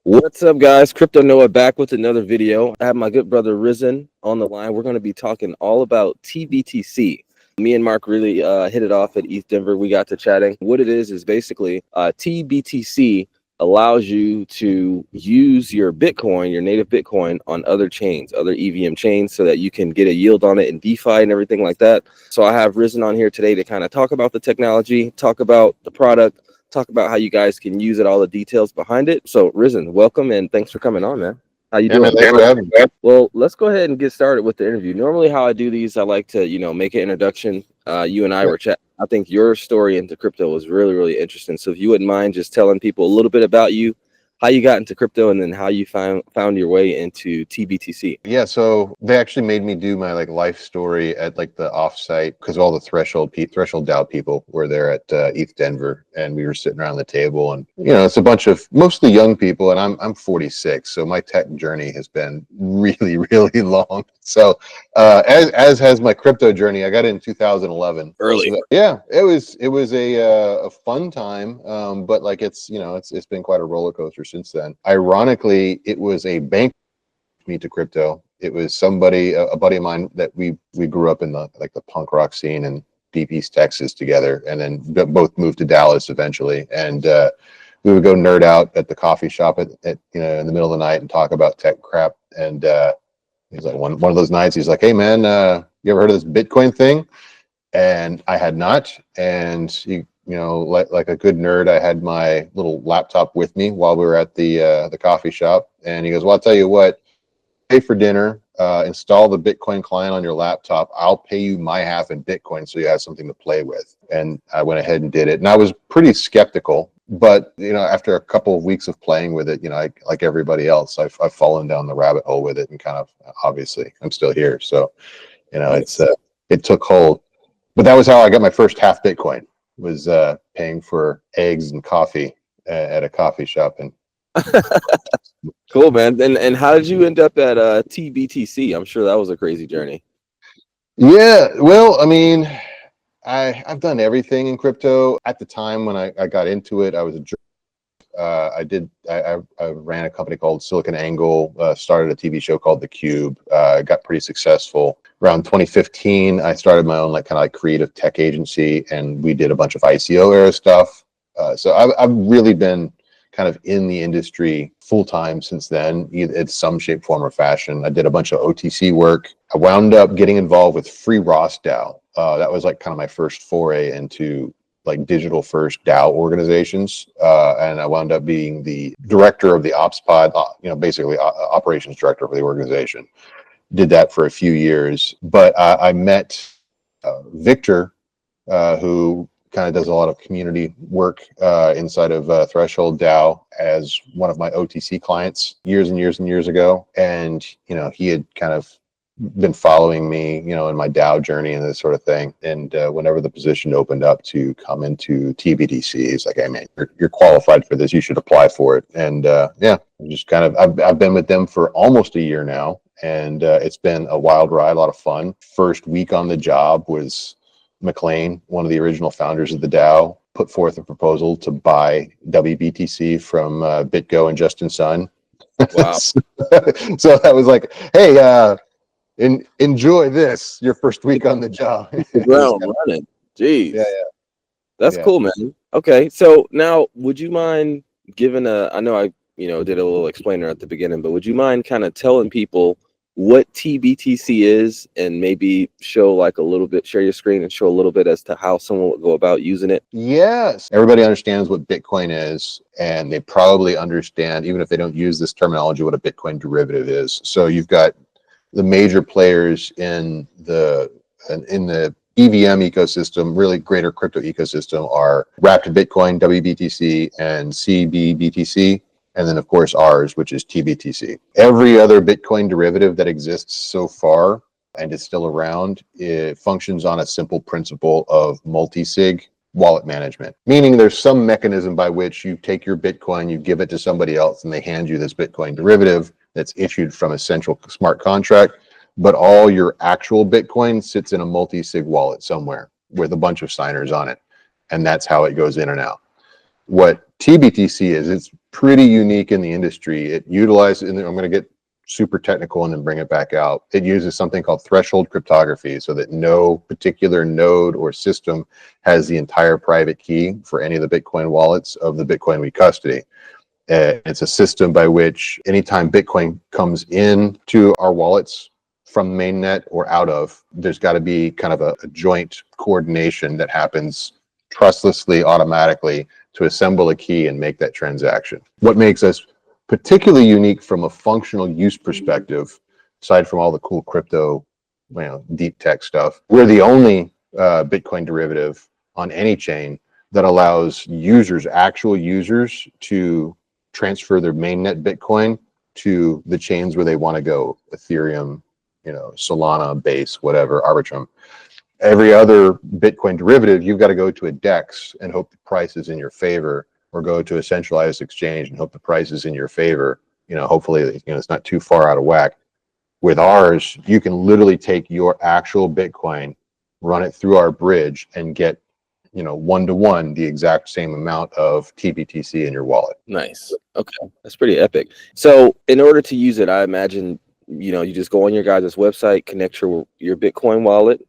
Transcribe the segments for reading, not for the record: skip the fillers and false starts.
What's up, guys? Crypto Noah back with another video. I have my good brother Risen on the line. We're going to be talking all about TBTC. Me and Mark really hit it off at ETH Denver. We got to chatting. What it is basically TBTC allows you to use your Bitcoin, your native Bitcoin, on other chains, other EVM chains, so that you can get a yield on it in DeFi and everything like that. So I have Risen on here today to kind of talk about the technology, talk about the product, talk about how you guys can use it, all the details behind it. So Risen, welcome and thanks for coming on, man. How you doing? Man, thanks for having me. Well, let's go ahead and get started with the interview. Normally how I do these, I like to, make an introduction. You and I were chatting. I think your story into crypto was really, really interesting. So if you wouldn't mind just telling people a little bit about you, how you got into crypto, and then how you found your way into TBTC. Yeah, so they actually made me do my life story at the offsite because all the threshold DAO people were there at ETH Denver, and we were sitting around the table, and it's a bunch of mostly young people, and I'm 46, so my tech journey has been really, really long. So as has my crypto journey. I got in 2011. Early. So, yeah, it was a fun time, but it's been quite a roller coaster since then. Ironically, it was a bank me to crypto. It was somebody, a buddy of mine that we grew up in the punk rock scene in Deep East Texas together, and then both moved to Dallas eventually. And we would go nerd out at the coffee shop at in the middle of the night and talk about tech crap. And he's like one of those nights. He's like, "Hey man, you ever heard of this Bitcoin thing?" And I had not. And he, like a good nerd, I had my little laptop with me while we were at the coffee shop. And he goes, "Well, I'll tell you what, pay for dinner, install the Bitcoin client on your laptop. I'll pay you my half in Bitcoin so you have something to play with." And I went ahead and did it. And I was pretty skeptical, but after a couple of weeks of playing with it, like everybody else, I've fallen down the rabbit hole with it, and kind of, obviously I'm still here. So, it took hold. But that was how I got my first half Bitcoin, was paying for eggs and coffee at a coffee shop. And Cool, man. And how did you end up at TBTC? I'm sure that was a crazy journey. Yeah, well, I mean, I've done everything in crypto. At the time when I got into it, I was I ran a company called Silicon Angle, started a TV show called The Cube, got pretty successful. Around 2015, I started my own creative tech agency, and we did a bunch of ICO era stuff. So I've really been kind of in the industry full time since then, in some shape, form, or fashion. I did a bunch of OTC work. I wound up getting involved with Free Ross DAO. That was kind of my first foray into digital first DAO organizations, and I wound up being the director of the ops pod, basically operations director for the organization. Did that for a few years, but I met Victor, who kind of does a lot of community work inside of Threshold DAO, as one of my OTC clients years and years and years ago. And he had kind of been following me, in my DAO journey and this sort of thing. And whenever the position opened up to come into TBTC, he's like, "Hey man, you're qualified for this. You should apply for it." And yeah, just kind of, I've been with them for almost a year now, and it's been a wild ride, a lot of fun. First week on the job was McLean, one of the original founders of the DAO, put forth a proposal to buy WBTC from BitGo and Justin Sun. Wow. So that was like, "Hey, enjoy this, your first week on the job." Ground running. Jeez. Yeah. That's cool, man. Okay, so now would you mind giving I know I did a little explainer at the beginning, but would you mind kind of telling people what TBTC is, and maybe show a little bit, share your screen and show a little bit as to how someone would go about using it? Yes, everybody understands what Bitcoin is, and they probably understand, even if they don't use this terminology, what a Bitcoin derivative is. So you've got the major players in the EVM ecosystem, really greater crypto ecosystem, are Wrapped Bitcoin, WBTC, and CBBTC. And then, of course, ours, which is TBTC. Every other Bitcoin derivative that exists so far and is still around, it functions on a simple principle of multi-sig wallet management. Meaning there's some mechanism by which you take your Bitcoin, you give it to somebody else, and they hand you this Bitcoin derivative that's issued from a central smart contract. But all your actual Bitcoin sits in a multi-sig wallet somewhere with a bunch of signers on it. And that's how it goes in and out. What TBTC is, it's pretty unique in the industry. It utilizes, and I'm going to get super technical and then bring it back out. It uses something called threshold cryptography so that no particular node or system has the entire private key for any of the Bitcoin wallets of the Bitcoin we custody. It's a system by which anytime Bitcoin comes into our wallets from mainnet or out of, there's got to be kind of a joint coordination that happens trustlessly, automatically, to assemble a key and make that transaction. What makes us particularly unique from a functional use perspective, aside from all the cool crypto, deep tech stuff, we're the only Bitcoin derivative on any chain that allows users, actual users, to transfer their mainnet Bitcoin to the chains where they want to go, Ethereum, Solana, Base, whatever, Arbitrum. Every other Bitcoin derivative, you've got to go to a DEX and hope the price is in your favor, or go to a centralized exchange and hope the price is in your favor. Hopefully, it's not too far out of whack. With ours, you can literally take your actual Bitcoin, run it through our bridge, and get, 1-to-1 the exact same amount of TBTC in your wallet. Nice. Okay, that's pretty epic. So in order to use it, I imagine, you just go on your guys' website, connect your Bitcoin wallet,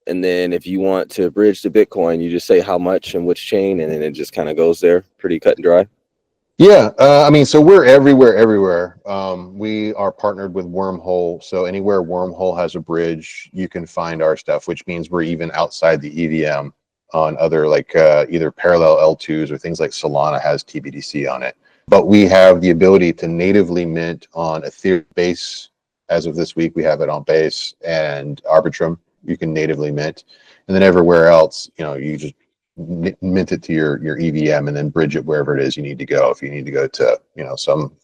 and then if you want to bridge to Bitcoin, you just say how much and which chain, and then it just kind of goes there, pretty cut and dry. Yeah, so we're everywhere. We are partnered with Wormhole, so anywhere Wormhole has a bridge, you can find our stuff, which means we're even outside the EVM on other either parallel L2s or things like Solana has TBTC on it. But we have the ability to natively mint on Ethereum Base. As of this week, we have it on Base and Arbitrum. You can natively mint, and then everywhere else, you just mint it to your EVM and then bridge it wherever it is you need to go. If you need to go to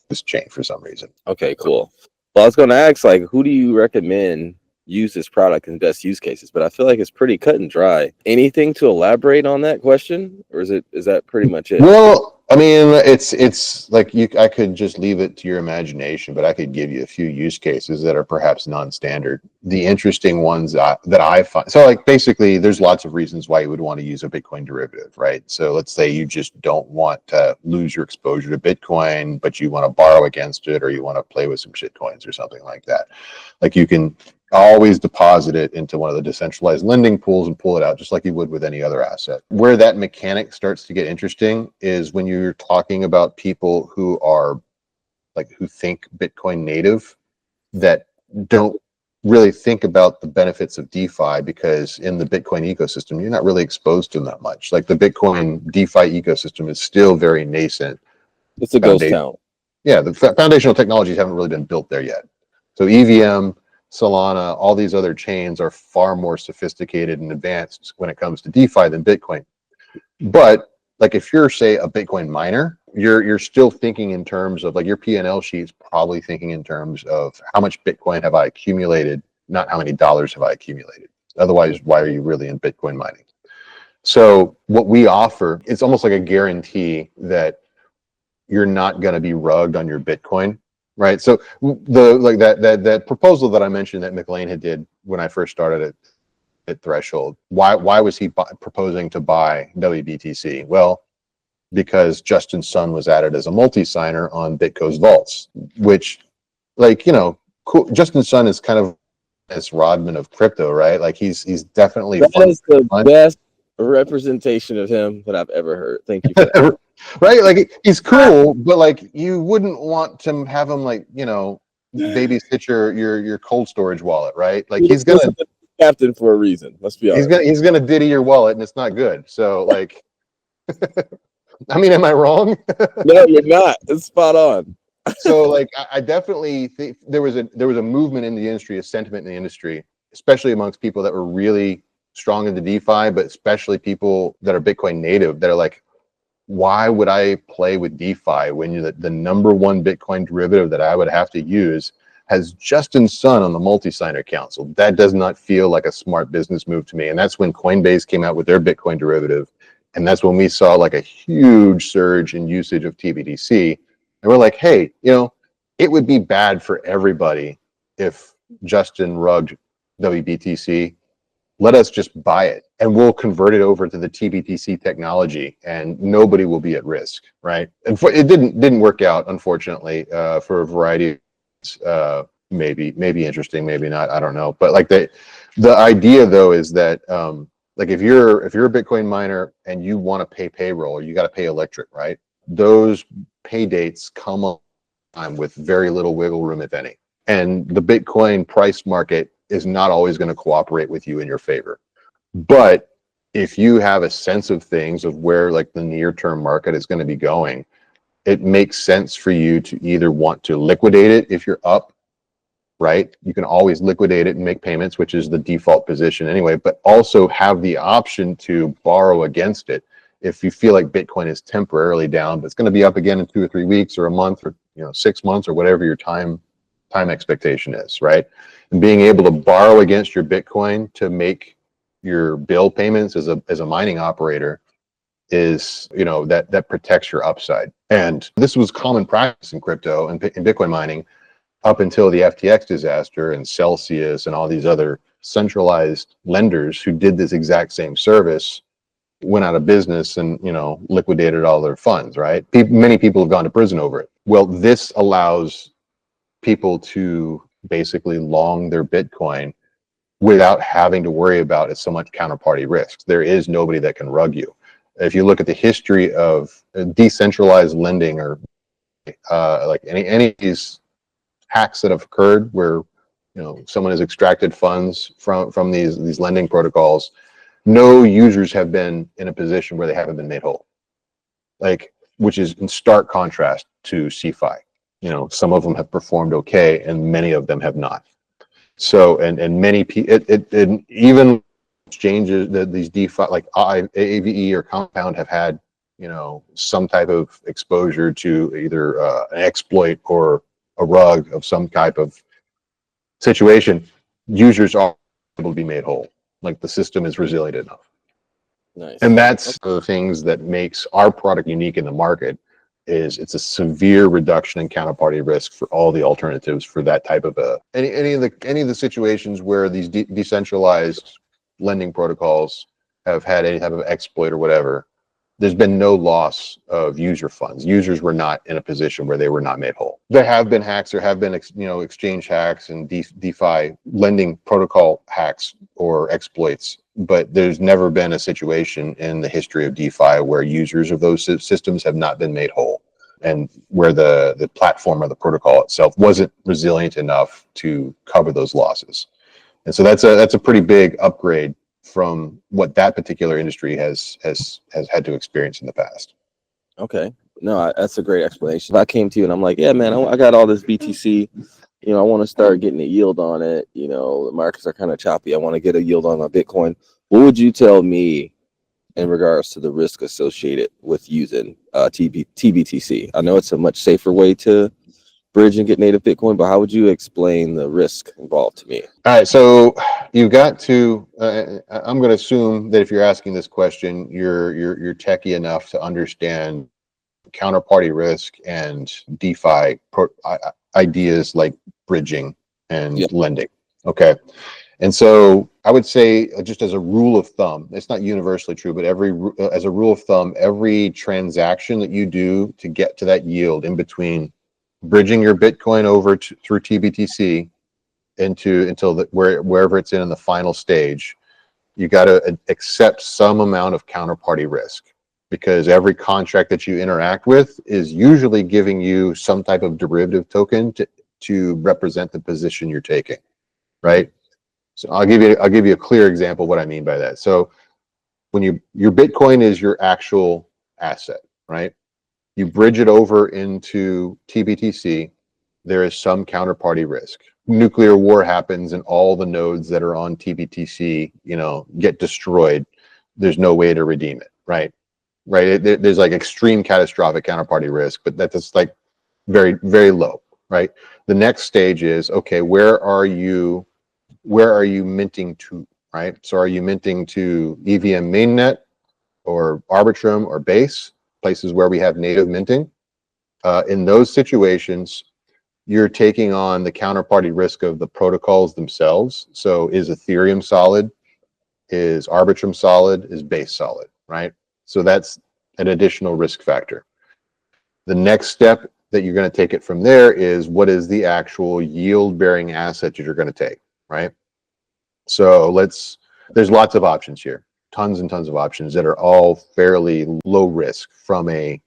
this chain for some reason. Okay, cool. Well, I was going to ask, who do you recommend use this product in best use cases? But I feel like it's pretty cut and dry. Anything to elaborate on that question, or is that pretty much it? Well, it's like I could just leave it to your imagination, but I could give you a few use cases that are perhaps non-standard. The interesting ones that I find, so basically there's lots of reasons why you would want to use a Bitcoin derivative, right? So let's say you just don't want to lose your exposure to Bitcoin, but you want to borrow against it, or you want to play with some shitcoins or something like that. You can always deposit it into one of the decentralized lending pools and pull it out just like you would with any other asset. Where that mechanic starts to get interesting is when you're talking about people who are who think Bitcoin native, that don't really think about the benefits of DeFi, because in the Bitcoin ecosystem, you're not really exposed to them that much. The Bitcoin DeFi ecosystem is still very nascent. It's a ghost town. Yeah, the foundational technologies haven't really been built there yet. So EVM, Solana, all these other chains are far more sophisticated and advanced when it comes to DeFi than Bitcoin. But if you're, say, a Bitcoin miner, you're still thinking in terms of your P&L sheet's probably thinking in terms of how much Bitcoin have I accumulated, not how many dollars have I accumulated. Otherwise, why are you really in Bitcoin mining? So what we offer, it's almost like a guarantee that you're not going to be rugged on your Bitcoin. Right. So that proposal that I mentioned that McLean had did when I first started at Threshold, why was he proposing to buy WBTC? Well, because Justin Sun was added as a multi-signer on BitGo's vaults, which cool. Justin Sun is kind of this Rodman of crypto, right? He's definitely that is the best representation of him that I've ever heard. Thank you for that. Right, he's cool, but you wouldn't want to have him babysit your cold storage wallet, right? He's gonna captain for a reason. Let's be honest. He's gonna ditty your wallet, and it's not good. So am I wrong? No, you're not. It's spot on. So I definitely think there was a movement in the industry, a sentiment in the industry, especially amongst people that were really strong into DeFi, but especially people that are Bitcoin native that are why would I play with DeFi when the number one Bitcoin derivative that I would have to use has Justin Sun on the multi-signer council? That does not feel like a smart business move to me. And that's when Coinbase came out with their Bitcoin derivative. And that's when we saw a huge surge in usage of TBTC. And we're like, hey, it would be bad for everybody if Justin rugged WBTC let us just buy it and we'll convert it over to the TBTC technology and nobody will be at risk, right? And it didn't work out, unfortunately, for a variety of reasons. Maybe interesting, maybe not, I don't know. But like the idea though is that like if you're a Bitcoin miner and you want to pay payroll, or you got to pay electric, right? Those pay dates come on time with very little wiggle room, if any. And the Bitcoin price market is not always going to cooperate with you in your favor. But if you have a sense of things, of where like the near-term market is going to be going, it makes sense for you to either want to liquidate it if you're up, right? You can always liquidate it and make payments, which is the default position anyway, but also have the option to borrow against it if you feel like Bitcoin is temporarily down, but it's going to be up again in 2 or 3 weeks or a month or 6 months or whatever your time expectation is, right? And being able to borrow against your Bitcoin to make your bill payments as a mining operator is, that protects your upside. And this was common practice in crypto and in Bitcoin mining up until the FTX disaster and Celsius and all these other centralized lenders who did this exact same service went out of business and liquidated all their funds, right? Many people have gone to prison over it. Well, this allows people to basically long their Bitcoin without having to worry about so much counterparty risk. There is nobody that can rug you. If you look at the history of decentralized lending, or like any of these hacks that have occurred where someone has extracted funds from these lending protocols, no users have been in a position where they haven't been made whole, like, which is in stark contrast to CeFi. Some of them have performed okay and many of them have not. So and many people, even exchanges, these DeFi like AAVE or Compound have had some type of exposure to either an exploit or a rug of some type of situation. Users are able to be made whole. Like, the system is resilient enough. Nice. And that's the things that makes our product unique in the market, is it's a severe reduction in counterparty risk for all the alternatives for that type of any of the situations where these decentralized lending protocols have had any type of exploit or whatever. There's been no loss of user funds. Users were not in a position where they were not made whole. There have been hacks, there have been exchange hacks and DeFi lending protocol hacks or exploits, but there's never been a situation in the history of DeFi where users of those systems have not been made whole, and where the platform or the protocol itself wasn't resilient enough to cover those losses. And so that's a pretty big upgrade from what that particular industry has had to experience in the past. Okay. No, that's a great explanation. If I came to you and I'm like, yeah, man, I got all this BTC, I want to start getting a yield on it. The markets are kind of choppy. I want to get a yield on my Bitcoin. What would you tell me in regards to the risk associated with using TBTC? I know it's a much safer way to bridge and get native Bitcoin, but how would you explain the risk involved to me? All right, so you've got to. I'm going to assume that if you're asking this question, you're techie enough to understand counterparty risk and DeFi ideas like bridging and lending. Okay, and so I would say, just as a rule of thumb, it's not universally true, but as a rule of thumb, every transaction that you do to get to that yield in between bridging your Bitcoin over through TBTC wherever it's in the final stage, you got to accept some amount of counterparty risk, because every contract that you interact with is usually giving you some type of derivative token to represent the position you're taking, right? So I'll give you a clear example of what I mean by that. So when your Bitcoin is your actual asset, right? You bridge it over into TBTC, there is some counterparty risk. Nuclear war happens and all the nodes that are on TBTC, get destroyed. There's no way to redeem it, right? There's like extreme catastrophic counterparty risk, but that's like very, very low, right? The next stage is, okay, where are you minting to, right? So are you minting to EVM mainnet or Arbitrum or Base, places where we have native minting? In those situations, you're taking on the counterparty risk of the protocols themselves. So is Ethereum solid? Is arbitrum solid? Is base solid? Right? So that's an additional risk factor. The next step that you're going to take it from there is, what is the actual yield bearing asset that you're going to take, right? So there's lots of options here, tons and tons of options that are all fairly low risk from a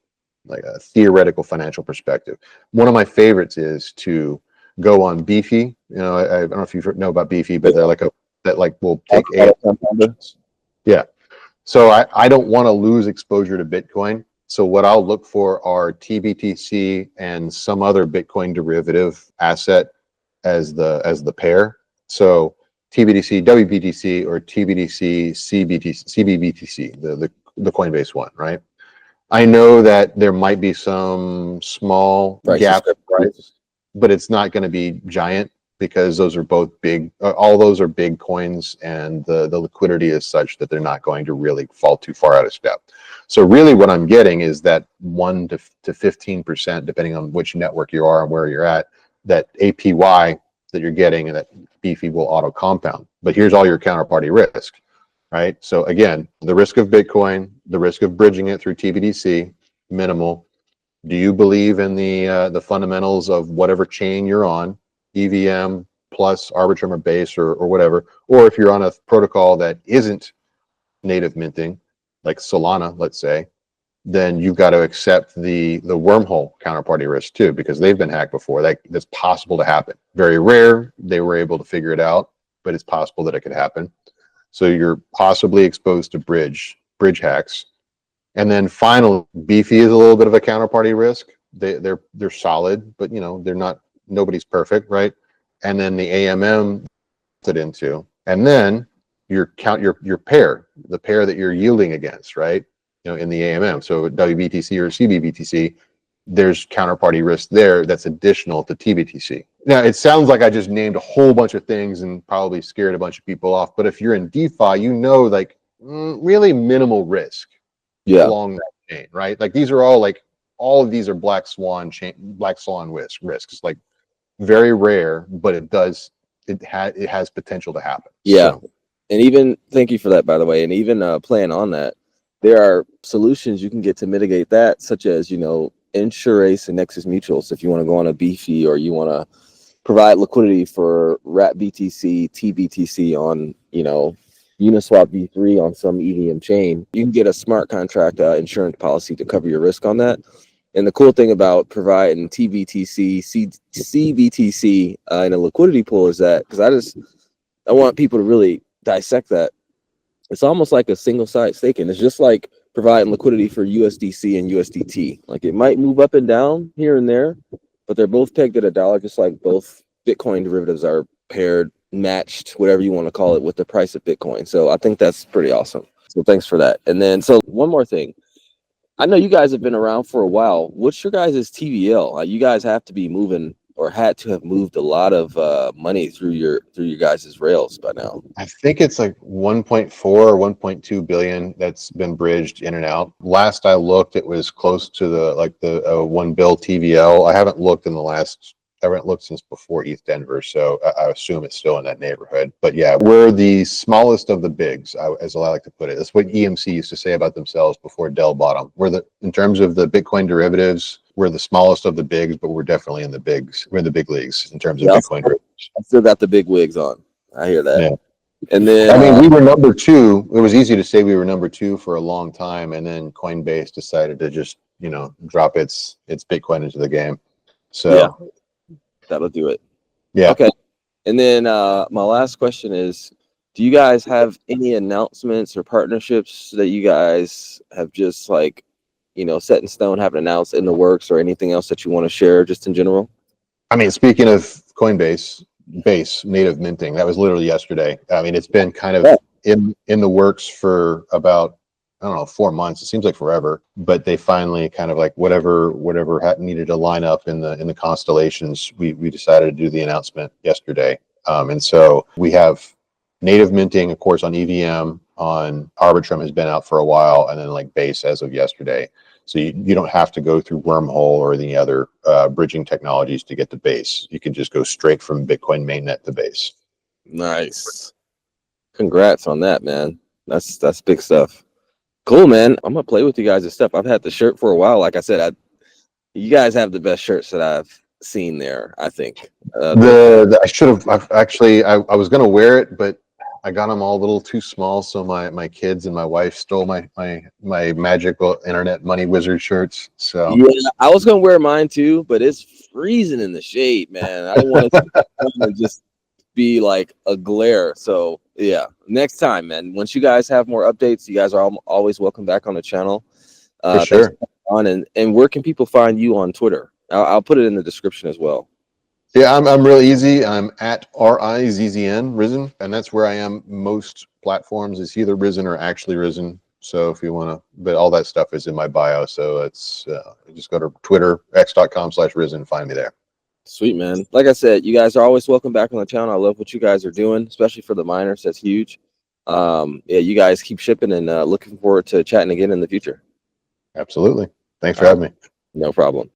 theoretical financial perspective. One of my favorites is to go on Beefy. I don't know if you know about Beefy, but they're will take yeah. So I don't want to lose exposure to Bitcoin. So what I'll look for are TBTC and some other Bitcoin derivative asset as the pair. So TBTC, WBTC, or TBTC, CBBTC, the Coinbase one, right? I know that there might be some small gap price, but it's not going to be giant because those are both big. All those are big coins, and the liquidity is such that they're not going to really fall too far out of step. So really, what I'm getting is that 1 to 15%, depending on which network you are and where you're at, that APY that you're getting, and that Beefy will auto compound. But here's all your counterparty risk, right? So again, the risk of Bitcoin, the risk of bridging it through TBTC, minimal. Do you believe in the fundamentals of whatever chain you're on, EVM plus Arbitrum or Base or whatever? Or if you're on a protocol that isn't native minting, like Solana, let's say, then you've got to accept the wormhole counterparty risk too, because they've been hacked before. That's possible to happen. Very rare. They were able to figure it out, but it's possible that it could happen. So you're possibly exposed to bridge hacks. And then finally, Beefy is a little bit of a counterparty risk. They're solid, but they're not. Nobody's perfect, right? And then the AMM fit into, and then your pair, the pair that you're yielding against, right? In the AMM. So WBTC or CBBTC, there's counterparty risk there that's additional to TBTC. Now, it sounds like I just named a whole bunch of things and probably scared a bunch of people off. But if you're in DeFi, really minimal risk along that chain, right? Like these are all of these are black swan risks, like very rare, but it has potential to happen. Yeah. So. And even, thank you for that, by the way. And even playing on that, there are solutions you can get to mitigate that, such as, Insurace and Nexus Mutuals. If you want to go on a Beefy, or you want to provide liquidity for Rat BTC, TBTC on, Uniswap V3 on some EVM chain, you can get a smart contract insurance policy to cover your risk on that. And the cool thing about providing TBTC, CBTC in a liquidity pool is that, because I want people to really dissect that. It's almost like a single site staking. It's just like providing liquidity for USDC and USDT. Like it might move up and down here and there, but they're both pegged at $1, just like both Bitcoin derivatives are paired, matched, whatever you want to call it, with the price of Bitcoin. So I think that's pretty awesome. So thanks for that. And then, so one more thing. I know you guys have been around for a while. What's your guys' TVL? You guys have to be moving, or had to have moved, a lot of money through your guys' rails by now. I think it's like 1.4 or 1.2 billion that's been bridged in and out. Last I looked, it was close to the 1 bill TVL. I haven't looked since before ETH Denver, so I assume it's still in that neighborhood. But yeah, we're the smallest of the bigs, as I like to put it. That's what EMC used to say about themselves before Dell bought them. In terms of the Bitcoin derivatives, we're the smallest of the bigs, but we're definitely in the bigs. We're in the big leagues in terms of Bitcoin derivatives. I still got the big wigs on. I hear that. Yeah. And then we were number 2. It was easy to say we were number 2 for a long time, and then Coinbase decided to just drop its Bitcoin into the game. So yeah, that'll do it. Yeah. Okay. And then my last question is, do you guys have any announcements or partnerships that you guys have just set in stone, haven't announced, in the works, or anything else that you want to share just in general? I mean, speaking of Coinbase, Base native minting, that was literally yesterday. I mean, it's been kind of in the works for about, I don't know, 4 months. It seems like forever, but they finally kind of whatever needed to line up in the constellations, we decided to do the announcement yesterday. And so we have native minting, of course, on EVM, on Arbitrum has been out for a while, and then Base as of yesterday. So you don't have to go through Wormhole or any other bridging technologies to get to Base. You can just go straight from Bitcoin mainnet to Base. Nice. Congrats on that, man. That's big stuff. Cool, man. I'm gonna play with you guys' stuff. I've had the shirt for a while. Like I said, you guys have the best shirts that I've seen there, I think. I should have, I was gonna wear it, but I got them all a little too small, so my kids and my wife stole my magical internet money wizard shirts. So yeah, I was gonna wear mine too, but it's freezing in the shade, man. I didn't want to just be like a glare. So yeah, next time, man. Once you guys have more updates, you guys are always welcome back on the channel. for sure. On and where can people find you on Twitter? I'll put it in the description as well. Yeah, I'm really easy. I'm at RIZZN Risen, and that's where I am most platforms. It's either Risen or actually Risen. So if you want to, but all that stuff is in my bio. So it's just go to Twitter, x.com/Risen, find me there. Sweet, man. Like I said, you guys are always welcome back on the channel. I love what you guys are doing, especially for the miners. That's huge. Yeah, you guys keep shipping, and looking forward to chatting again in the future. Absolutely. Thanks for having me. No problem.